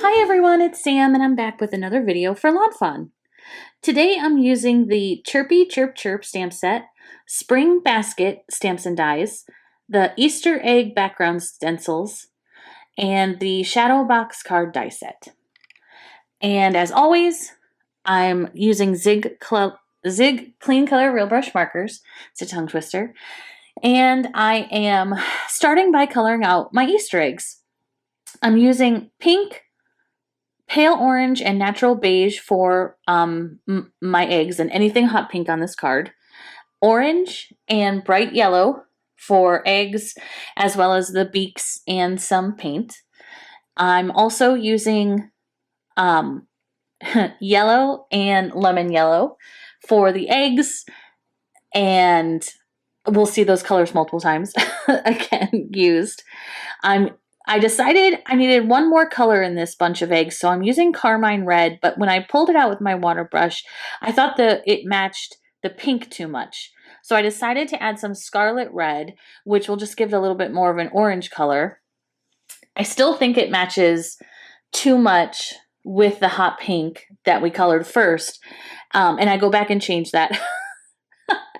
Hi everyone, it's Sam and I'm back with another video for lawnfawn. Today I'm using the Chirpy Chirp Chirp stamp set, Spring Basket stamps and dies, the Easter egg background stencils, and the Shadow Box card die set. And as always, I'm using Zig Clean Color Real Brush markers. It's a tongue twister. And I am starting by coloring out my Easter eggs. I'm using pink, pale orange, and natural beige for my eggs and anything hot pink on this card. Orange and bright yellow for eggs, as well as the beaks and some paint. I'm also using yellow and lemon yellow for the eggs, and we'll see those colors multiple times again used. I decided I needed one more color in this bunch of eggs, so I'm using carmine red, but when I pulled it out with my water brush, I thought that it matched the pink too much. So I decided to add some scarlet red, which will just give it a little bit more of an orange color. I still think it matches too much with the hot pink that we colored first, and I go back and change that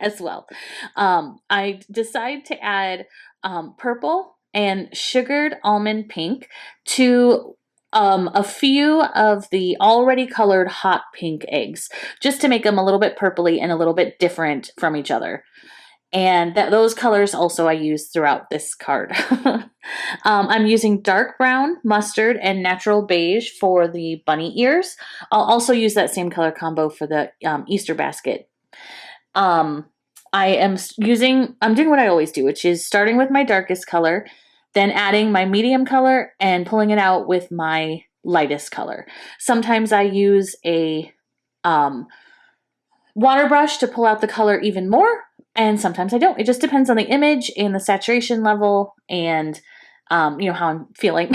as well. I decided to add purple and sugared almond pink to a few of the already colored hot pink eggs, just to make them a little bit purpley and a little bit different from each other. And those colors also I use throughout this card. I'm using dark brown, mustard, and natural beige for the bunny ears. I'll also use that same color combo for the Easter basket. I'm doing what I always do, which is starting with my darkest color, then adding my medium color and pulling it out with my lightest color. Sometimes I use a water brush to pull out the color even more, and sometimes I don't. It just depends on the image and the saturation level and how I'm feeling.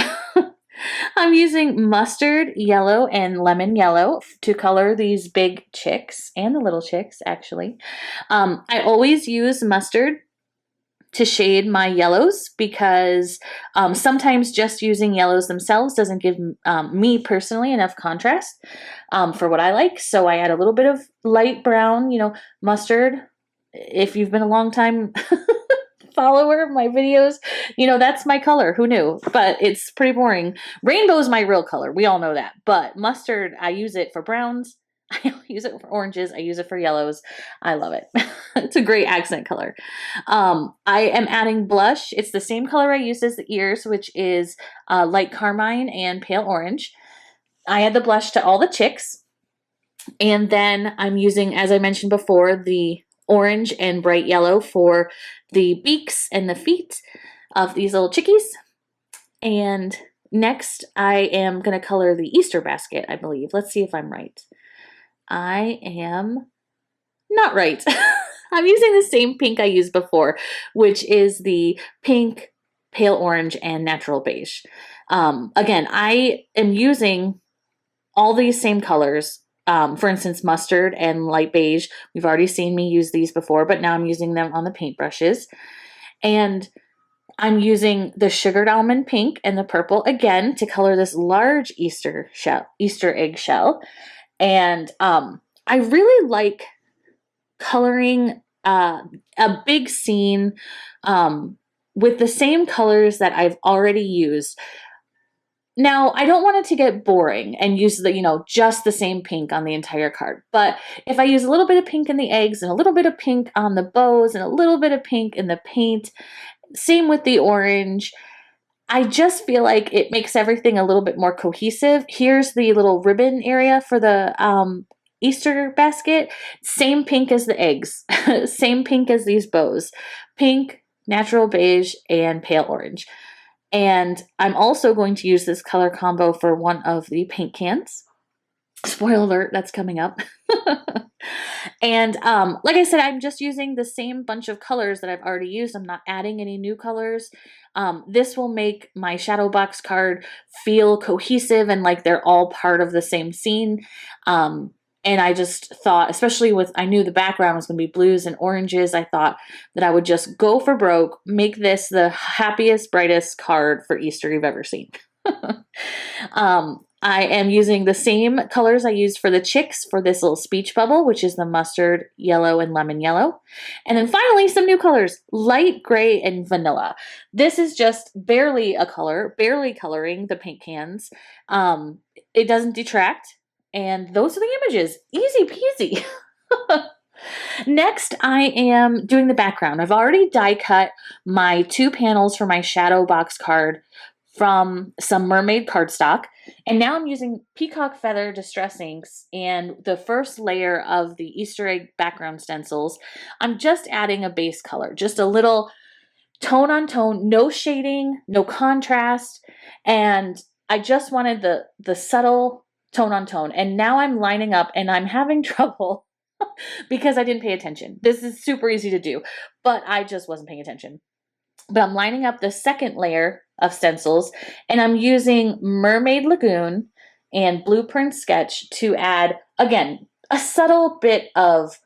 I'm using mustard yellow and lemon yellow to color these big chicks and the little chicks, actually. I always use mustard to shade my yellows because sometimes just using yellows themselves doesn't give me personally enough contrast for what I like. So I add a little bit of light brown, mustard. If you've been a long time follower of my videos, that's my color. Who knew? But it's pretty boring. Rainbow's my real color. We all know that. But mustard, I use it for browns. I use it for oranges. I use it for yellows. I love it. It's a great accent color. I am adding blush. It's the same color I used as the ears, which is light carmine and pale orange. I add the blush to all the chicks. And then I'm using, as I mentioned before, the orange and bright yellow for the beaks and the feet of these little chickies. And next I am going to color the Easter basket, I believe. Let's see if I'm right. I am not right. I'm using the same pink I used before, which is the pink, pale orange, and natural beige. Again, I am using all these same colors. For instance, mustard and light beige. We've already seen me use these before, but now I'm using them on the paintbrushes. And I'm using the sugared almond pink and the purple again to color this large Easter egg shell. And I really like coloring a big scene with the same colors that I've already used. Now, I don't want it to get boring and use just the same pink on the entire card. But if I use a little bit of pink in the eggs and a little bit of pink on the bows and a little bit of pink in the paint, same with the orange, I just feel like it makes everything a little bit more cohesive. Here's the little ribbon area for the Easter basket. Same pink as the eggs. Same pink as these bows. Pink, natural beige, and pale orange. And I'm also going to use this color combo for one of the paint cans. Spoiler alert, that's coming up. And like I said, I'm just using the same bunch of colors that I've already used. I'm not adding any new colors. This will make my shadow box card feel cohesive and like they're all part of the same scene. And I just thought, especially I knew the background was going to be blues and oranges, I thought that I would just go for broke, make this the happiest, brightest card for Easter you've ever seen. I am using the same colors I used for the chicks for this little speech bubble, which is the mustard yellow and lemon yellow. And then finally, some new colors, light gray and vanilla. This is just barely a color, barely coloring the paint cans. It doesn't detract. And those are the images. Easy peasy. Next, I am doing the background. I've already die cut my 2 panels for my shadow box card from some mermaid cardstock. And now I'm using peacock feather distress inks and the first layer of the Easter egg background stencils. I'm just adding a base color, just a little tone on tone, no shading, no contrast. And I just wanted the subtle tone on tone. And now I'm lining up and I'm having trouble because I didn't pay attention. This is super easy to do, but I just wasn't paying attention. But I'm lining up the second layer of stencils and I'm using Mermaid Lagoon and Blueprint Sketch to add, again, a subtle bit of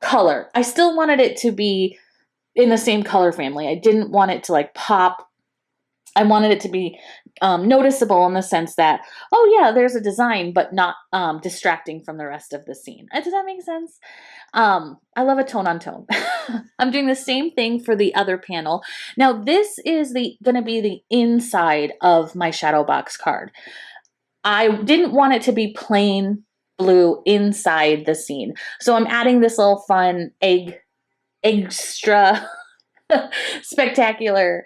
color. I still wanted it to be in the same color family. I didn't want it to like pop. I wanted it to be noticeable in the sense that, oh yeah, there's a design, but not distracting from the rest of the scene. Does that make sense? I love a tone on tone. I'm doing the same thing for the other panel. Now this is going to be the inside of my shadow box card. I didn't want it to be plain blue inside the scene. So I'm adding this little fun extra spectacular,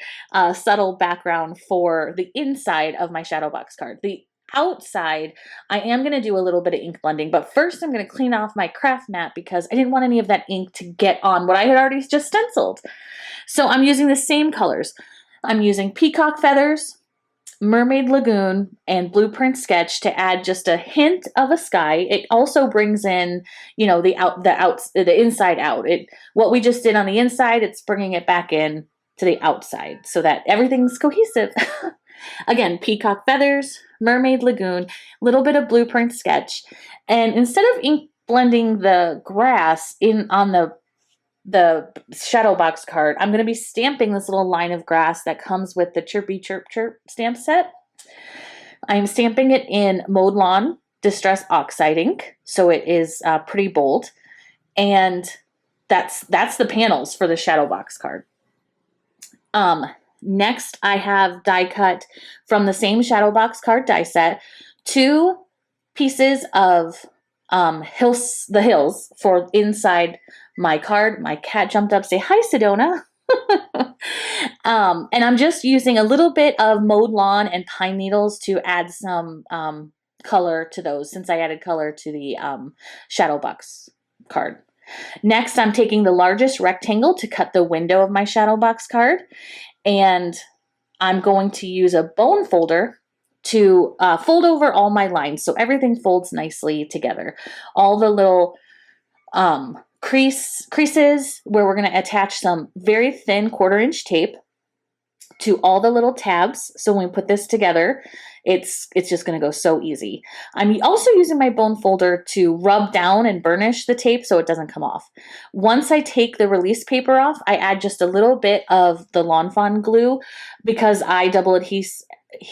subtle background for the inside of my shadow box card. The outside, I am going to do a little bit of ink blending, but first I'm going to clean off my craft mat because I didn't want any of that ink to get on what I had already just stenciled. So I'm using the same colors. I'm using peacock feathers, Mermaid Lagoon, and Blueprint Sketch to add just a hint of a sky. It also brings in, you know, the inside out. What we just did on the inside, it's bringing it back in to the outside so that everything's cohesive. Again, peacock feathers, Mermaid Lagoon, little bit of Blueprint Sketch, and instead of ink blending the grass in on the shadow box card, I'm going to be stamping this little line of grass that comes with the Chirpy Chirp Chirp stamp set. I'm stamping it in Mowed Lawn Distress Oxide ink, so it is pretty bold. And that's the panels for the shadow box card. Next, I have die cut from the same shadow box card die set 2 pieces of the hills for inside my card. My cat jumped up, say hi, Sedona. And I'm just using a little bit of mowed lawn and pine needles to add some color to those, since I added color to the shadow box card. Next, I'm taking the largest rectangle to cut the window of my shadow box card, and I'm going to use a bone folder to fold over all my lines so everything folds nicely together. All the little creases where we're going to attach some very thin 1/4-inch tape to all the little tabs. So when we put this together, it's just going to go so easy. I'm also using my bone folder to rub down and burnish the tape so it doesn't come off. Once I take the release paper off, I add just a little bit of the lawnfawn glue because I double adhesive. I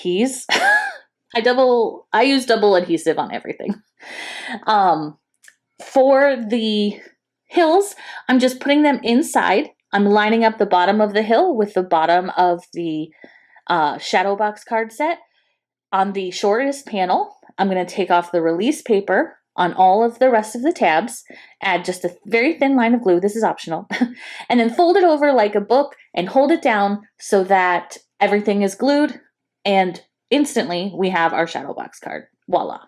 use double adhesive on everything. For the hills, I'm just putting them inside. I'm lining up the bottom of the hill with the bottom of the shadow box card set. On the shortest panel, I'm going to take off the release paper on all of the rest of the tabs, add just a very thin line of glue, this is optional, and then fold it over like a book and hold it down so that everything is glued, and instantly we have our shadow box card. Voila.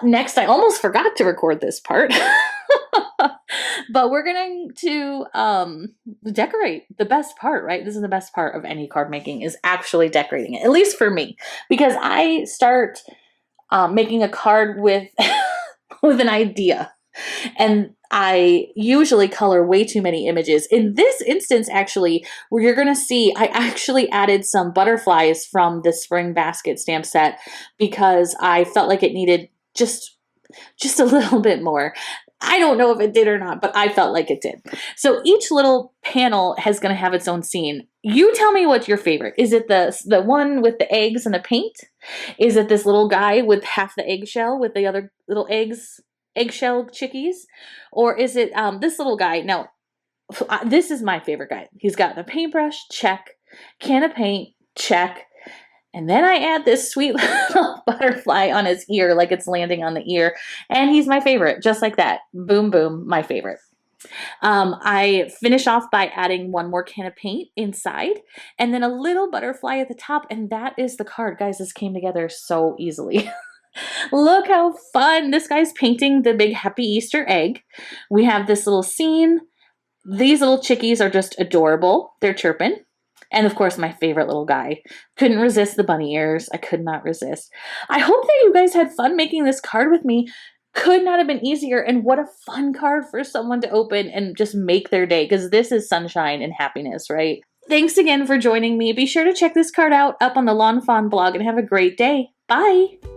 Next, I almost forgot to record this part. But we're going to decorate. The best part, right? This is the best part of any card making, is actually decorating it, at least for me, because I start making a card with with an idea, and I usually color way too many images. In this instance, actually, where you're going to see, I actually added some butterflies from the spring basket stamp set because I felt like it needed just a little bit more. I don't know if it did or not, but I felt like it did. So each little panel is going to have its own scene. You tell me what's your favorite. Is it the one with the eggs and the paint? Is it this little guy with half the eggshell with the other little eggshell chickies? Or is it this little guy? Now, this is my favorite guy. He's got the paintbrush, check. Can of paint, check. And then I add this sweet little butterfly on his ear, like it's landing on the ear. And he's my favorite, just like that. Boom, boom, my favorite. I finish off by adding one more can of paint inside and then a little butterfly at the top. And that is the card. Guys, this came together so easily. Look how fun. This guy's painting the big happy Easter egg. We have this little scene. These little chickies are just adorable. They're chirping. And of course, my favorite little guy. Couldn't resist the bunny ears. I could not resist. I hope that you guys had fun making this card with me. Could not have been easier. And what a fun card for someone to open and just make their day, because this is sunshine and happiness, right? Thanks again for joining me. Be sure to check this card out up on the Lawnfawn blog and have a great day. Bye.